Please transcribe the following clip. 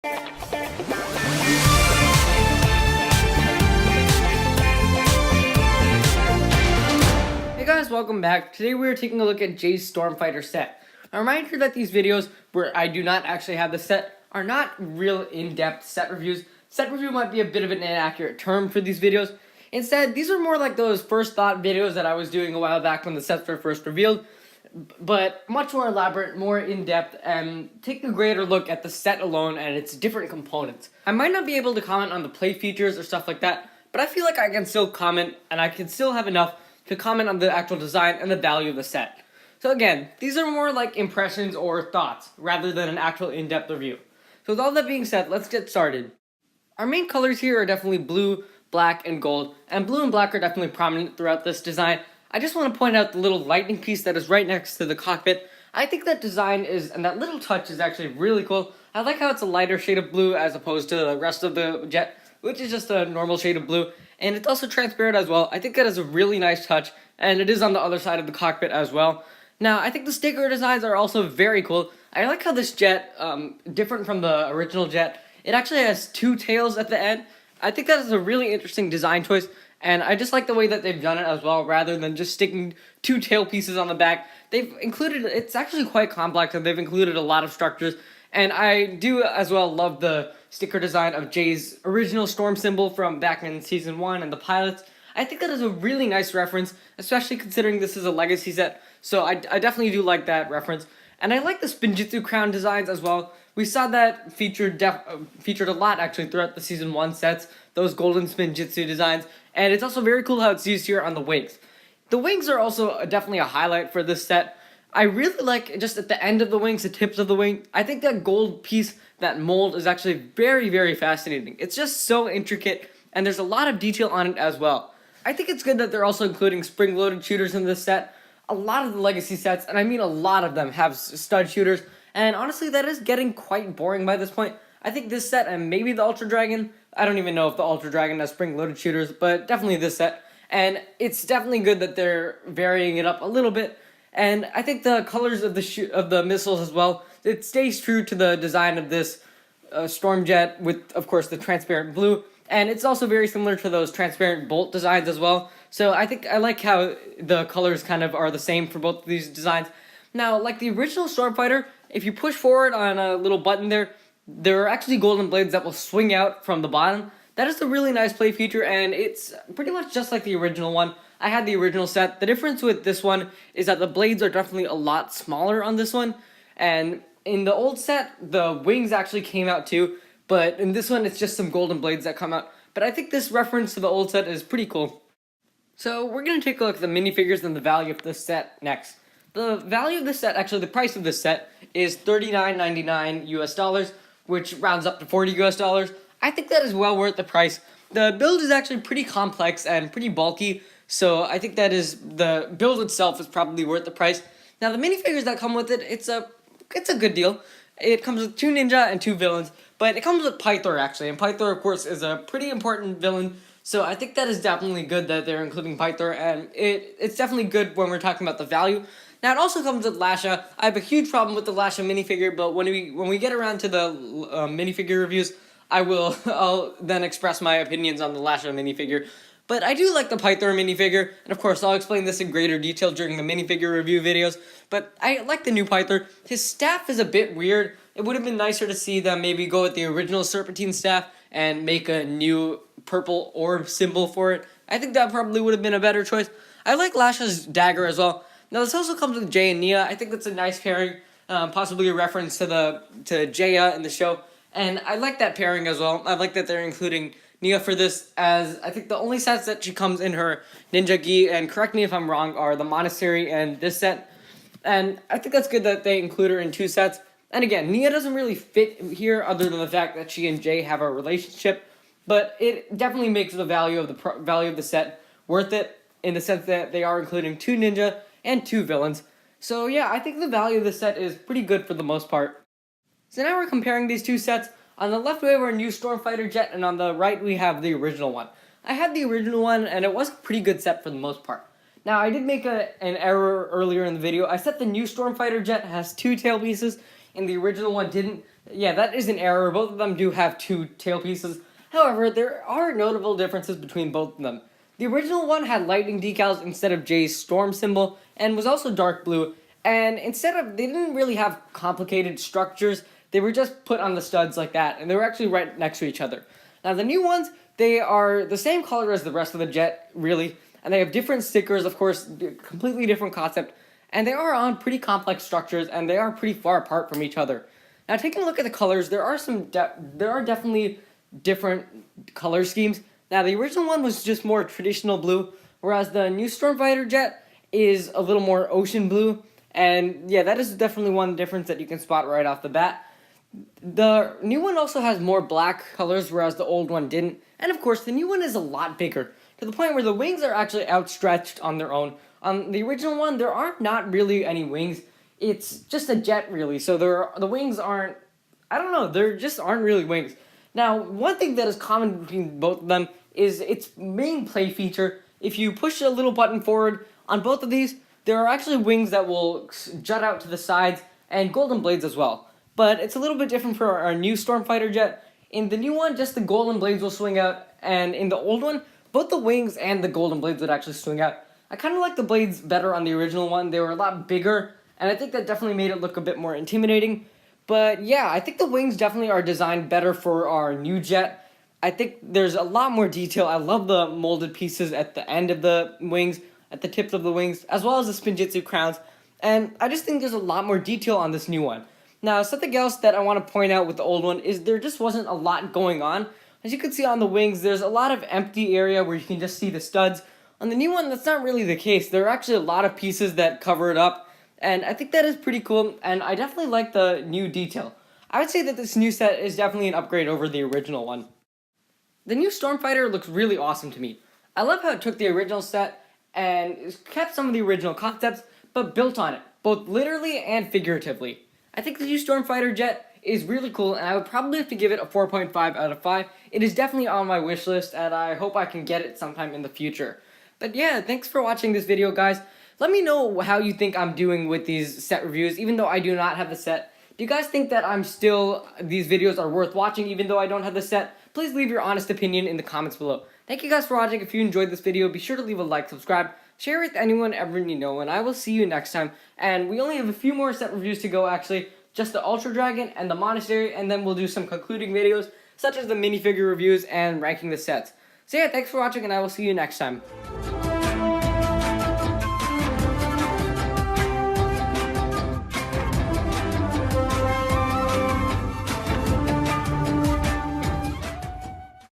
Hey guys, welcome back. Today we are taking a look at Jay's Stormfighter set. A reminder that these videos, where I do not actually have the set, are not real in-depth set reviews. Set review might be a bit of an inaccurate term for these videos. Instead, these are more like those first thought videos that I was doing a while back when the sets were first revealed, but much more elaborate, more in-depth, and take a greater look at the set alone and its different components. I might not be able to comment on the play features or stuff like that, but I feel like I can still comment, and I can still have enough to comment on the actual design and the value of the set. So again, these are more like impressions or thoughts, rather than an actual in-depth review. So with all that being said, let's get started. Our main colors here are definitely blue, black, and gold, and blue and black are definitely prominent throughout this design. I just want to point out the little lightning piece that is right next to the cockpit. I think that design and that little touch is actually really cool. I like how it's a lighter shade of blue as opposed to the rest of the jet, which is just a normal shade of blue. And it's also transparent as well. I think that is a really nice touch, and it is on the other side of the cockpit as well. Now, I think the sticker designs are also very cool. I like how this jet, different from the original jet, it actually has two tails at the end. I think that is a really interesting design choice, and I just like the way that they've done it as well, rather than just sticking two tail pieces on the back. They've included, it's actually quite complex, and they've included a lot of structures. And I do as well love the sticker design of Jay's original storm symbol from back in Season 1 and the pilots. I think that is a really nice reference, especially considering this is a legacy set, so I definitely do like that reference. And I like the Spinjitzu crown designs as well. We saw that featured a lot actually throughout the Season 1 sets, those golden Spinjitzu designs, and it's also very cool how it's used here on the wings. The wings are also definitely a highlight for this set. I really like just at the end of the wings, the tips of the wing. I think that gold piece, that mold, is actually very, very fascinating. It's just so intricate, and there's a lot of detail on it as well. I think it's good that they're also including spring-loaded shooters in this set. A lot of the legacy sets, and I mean a lot of them, have stud shooters, and honestly, that is getting quite boring by this point. I think this set, and maybe the Ultra Dragon, I don't even know if the Ultra Dragon has spring-loaded shooters, but definitely this set. And it's definitely good that they're varying it up a little bit. And I think the colors of the missiles as well, it stays true to the design of this Stormjet with, of course, the transparent blue. And it's also very similar to those transparent bolt designs as well. So I think I like how the colors kind of are the same for both of these designs. Now, like the original Stormfighter, if you push forward on a little button there are actually golden blades that will swing out from the bottom. That is a really nice play feature, and it's pretty much just like the original one. I had the original set. The difference with this one is that the blades are definitely a lot smaller on this one. And in the old set, the wings actually came out too. But in this one, it's just some golden blades that come out. But I think this reference to the old set is pretty cool. So we're going to take a look at the minifigures and the value of this set next. The value of this set, actually the price of this set, is $39.99 US, which rounds up to $40 US. I think that is well worth the price. The build is actually pretty complex and pretty bulky, so I think that is the build itself is probably worth the price. Now the minifigures that come with it, it's a good deal. It comes with 2 ninja and 2 villains, but it comes with Pythor actually, and Pythor of course is a pretty important villain, so I think that is definitely good that they're including Pythor, and it's definitely good when we're talking about the value. Now it also comes with Lasha. I have a huge problem with the Lasha minifigure, but when we get around to the minifigure reviews, I'll then express my opinions on the Lasha minifigure. But I do like the Pythor minifigure, and of course I'll explain this in greater detail during the minifigure review videos, but I like the new Pythor. His staff is a bit weird. It would have been nicer to see them maybe go with the original Serpentine staff and make a new purple orb symbol for it. I think that probably would have been a better choice. I like Lasha's dagger as well. Now this also comes with Jay and Nia. I think that's a nice pairing, possibly a reference to Jaya in the show. And I like that pairing as well. I like that they're including Nia for this, as I think the only sets that she comes in her Ninja-gi, and correct me if I'm wrong, are the Monastery and this set. And I think that's good that they include her in 2 sets. And again, Nia doesn't really fit here other than the fact that she and Jay have a relationship. But it definitely makes the value of the set worth it, in the sense that they are including 2 ninja and 2 villains. So yeah, I think the value of the set is pretty good for the most part. So now we're comparing these 2 sets. On the left we have our new Stormfighter jet, and on the right we have the original one. I had the original one, and it was a pretty good set for the most part. Now, I did make an error earlier in the video. I said the new Stormfighter jet has 2 tail pieces, and the original one didn't. Yeah, that is an error. Both of them do have two tail pieces. However, there are notable differences between both of them. The original one had lightning decals instead of Jay's storm symbol, and was also dark blue. And they didn't really have complicated structures. They were just put on the studs like that, and they were actually right next to each other. Now the new ones, they are the same color as the rest of the jet, really, and they have different stickers, of course, completely different concept, and they are on pretty complex structures, and they are pretty far apart from each other. Now, taking a look at the colors, there are definitely different color schemes. Now, the original one was just more traditional blue, whereas the new Stormfighter jet is a little more ocean blue, and yeah, that is definitely one difference that you can spot right off the bat. The new one also has more black colors, whereas the old one didn't. And of course, the new one is a lot bigger, to the point where the wings are actually outstretched on their own. On the original one, there are not really any wings. It's just a jet, really. So the wings aren't, I don't know, there just aren't really wings. Now, one thing that is common between both of them is its main play feature. If you push a little button forward on both of these, there are actually wings that will jut out to the sides and golden blades as well. But it's a little bit different for our new Stormfighter jet. In the new one, just the golden blades will swing out, and in the old one, both the wings and the golden blades would actually swing out. I kind of like the blades better on the original one. They were a lot bigger, and I think that definitely made it look a bit more intimidating. But yeah, I think the wings definitely are designed better for our new jet. I think there's a lot more detail. I love the molded pieces at the end of the wings, at the tips of the wings, as well as the Spinjitzu crowns. And I just think there's a lot more detail on this new one. Now, something else that I want to point out with the old one is there just wasn't a lot going on. As you can see on the wings, there's a lot of empty area where you can just see the studs. On the new one, that's not really the case. There are actually a lot of pieces that cover it up, and I think that is pretty cool, and I definitely like the new detail. I would say that this new set is definitely an upgrade over the original one. The new Stormfighter looks really awesome to me. I love how it took the original set and kept some of the original concepts, but built on it, both literally and figuratively. I think the new Stormfighter jet is really cool, and I would probably have to give it a 4.5 out of 5. It is definitely on my wish list, and I hope I can get it sometime in the future. But yeah, thanks for watching this video, guys. Let me know how you think I'm doing with these set reviews, even though I do not have the set. Do you guys think that these videos are worth watching even though I don't have the set? Please leave your honest opinion in the comments below. Thank you guys for watching. If you enjoyed this video, be sure to leave a like, subscribe, share it with anyone ever you know, and I will see you next time. And we only have a few more set reviews to go, actually. Just the Ultra Dragon and the Monastery, and then we'll do some concluding videos, such as the minifigure reviews and ranking the sets. So yeah, thanks for watching, and I will see you next time.